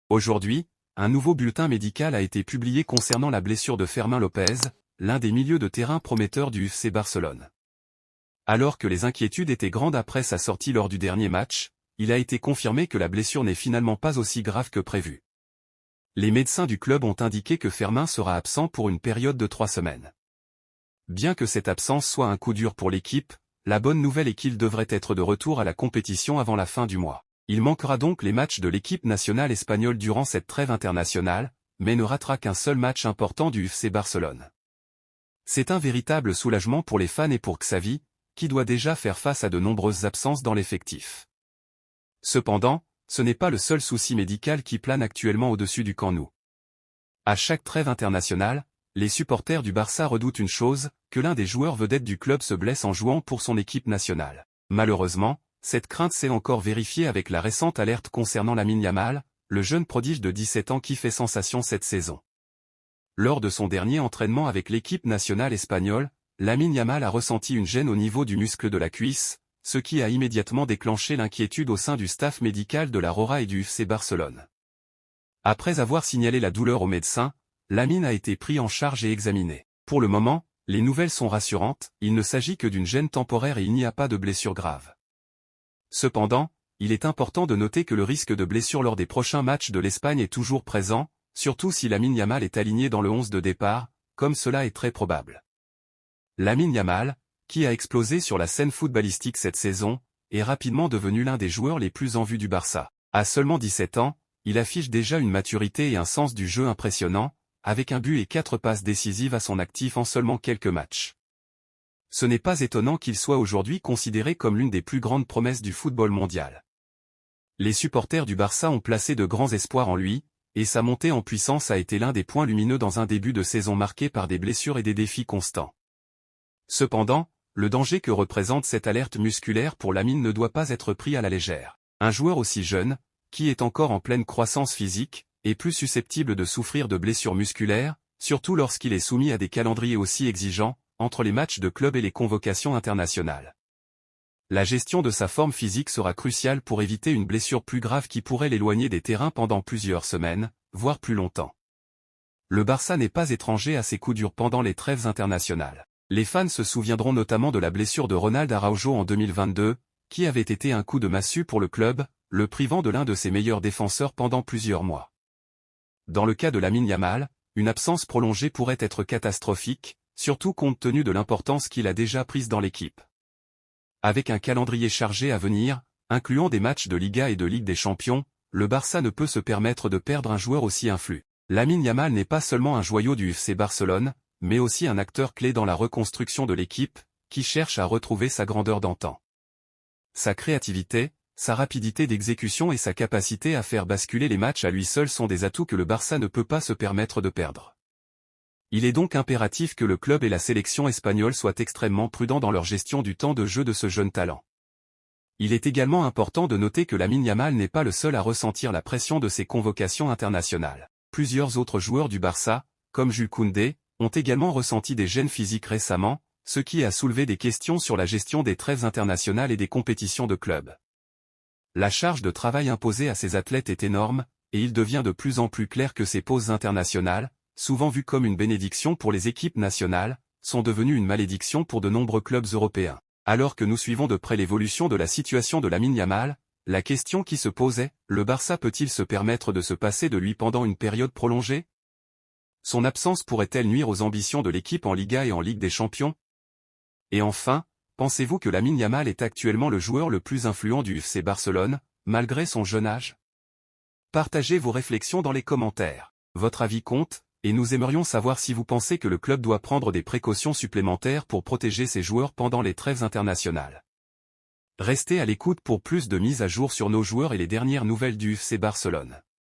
Aujourd'hui, un nouveau bulletin médical a été publié concernant la blessure de Fermín López, l'un des milieux de terrain prometteurs du FC Barcelone. Alors que les inquiétudes étaient grandes après sa sortie lors du dernier match, il a été confirmé que la blessure n'est finalement pas aussi grave que prévu. Les médecins du club ont indiqué que Fermín sera absent pour une période de 3 semaines. Bien que cette absence soit un coup dur pour l'équipe, la bonne nouvelle est qu'il devrait être de retour à la compétition avant la fin du mois. Il manquera donc les matchs de l'équipe nationale espagnole durant cette trêve internationale, mais ne ratera qu'un seul match important du FC Barcelone. C'est un véritable soulagement pour les fans et pour Xavi, qui doit déjà faire face à de nombreuses absences dans l'effectif. Cependant, ce n'est pas le seul souci médical qui plane actuellement au-dessus du Camp Nou. À chaque trêve internationale, les supporters du Barça redoutent une chose, que l'un des joueurs vedettes du club se blesse en jouant pour son équipe nationale. Malheureusement, cette crainte s'est encore vérifiée avec la récente alerte concernant Lamine Yamal, le jeune prodige de 17 ans qui fait sensation cette saison. Lors de son dernier entraînement avec l'équipe nationale espagnole, Lamine Yamal a ressenti une gêne au niveau du muscle de la cuisse, ce qui a immédiatement déclenché l'inquiétude au sein du staff médical de la Roja et du FC Barcelone. Après avoir signalé la douleur au médecin, Lamine a été pris en charge et examiné. Pour le moment, les nouvelles sont rassurantes, il ne s'agit que d'une gêne temporaire et il n'y a pas de blessure grave. Cependant, il est important de noter que le risque de blessure lors des prochains matchs de l'Espagne est toujours présent, surtout si Lamine Yamal est aligné dans le 11 de départ, comme cela est très probable. Lamine Yamal, qui a explosé sur la scène footballistique cette saison, est rapidement devenu l'un des joueurs les plus en vue du Barça. À seulement 17 ans, il affiche déjà une maturité et un sens du jeu impressionnant, avec un but et 4 passes décisives à son actif en seulement quelques matchs. Ce n'est pas étonnant qu'il soit aujourd'hui considéré comme l'une des plus grandes promesses du football mondial. Les supporters du Barça ont placé de grands espoirs en lui, et sa montée en puissance a été l'un des points lumineux dans un début de saison marqué par des blessures et des défis constants. Cependant, le danger que représente cette alerte musculaire pour Lamine ne doit pas être pris à la légère. Un joueur aussi jeune, qui est encore en pleine croissance physique, est plus susceptible de souffrir de blessures musculaires, surtout lorsqu'il est soumis à des calendriers aussi exigeants, entre les matchs de club et les convocations internationales. La gestion de sa forme physique sera cruciale pour éviter une blessure plus grave qui pourrait l'éloigner des terrains pendant plusieurs semaines, voire plus longtemps. Le Barça n'est pas étranger à ces coups durs pendant les trêves internationales. Les fans se souviendront notamment de la blessure de Ronald Araujo en 2022, qui avait été un coup de massue pour le club, le privant de l'un de ses meilleurs défenseurs pendant plusieurs mois. Dans le cas de Lamine Yamal, une absence prolongée pourrait être catastrophique, surtout compte tenu de l'importance qu'il a déjà prise dans l'équipe. Avec un calendrier chargé à venir, incluant des matchs de Liga et de Ligue des Champions, le Barça ne peut se permettre de perdre un joueur aussi influent. Lamine Yamal n'est pas seulement un joyau du FC Barcelone, mais aussi un acteur clé dans la reconstruction de l'équipe, qui cherche à retrouver sa grandeur d'antan. Sa créativité, sa rapidité d'exécution et sa capacité à faire basculer les matchs à lui seul sont des atouts que le Barça ne peut pas se permettre de perdre. Il est donc impératif que le club et la sélection espagnole soient extrêmement prudents dans leur gestion du temps de jeu de ce jeune talent. Il est également important de noter que Lamine Yamal n'est pas le seul à ressentir la pression de ces convocations internationales. Plusieurs autres joueurs du Barça, comme Jules Koundé, ont également ressenti des gênes physiques récemment, ce qui a soulevé des questions sur la gestion des trêves internationales et des compétitions de clubs. La charge de travail imposée à ces athlètes est énorme, et il devient de plus en plus clair que ces pauses internationales, souvent vues comme une bénédiction pour les équipes nationales, sont devenues une malédiction pour de nombreux clubs européens. Alors que nous suivons de près l'évolution de la situation de Lamine Yamal, la question qui se pose est, le Barça peut-il se permettre de se passer de lui pendant une période prolongée? Son absence pourrait-elle nuire aux ambitions de l'équipe en Liga et en Ligue des Champions? Et enfin, pensez-vous que Lamine Yamal est actuellement le joueur le plus influent du FC Barcelone, malgré son jeune âge? Partagez vos réflexions dans les commentaires. Votre avis compte, et nous aimerions savoir si vous pensez que le club doit prendre des précautions supplémentaires pour protéger ses joueurs pendant les trêves internationales. Restez à l'écoute pour plus de mises à jour sur nos joueurs et les dernières nouvelles du FC Barcelone.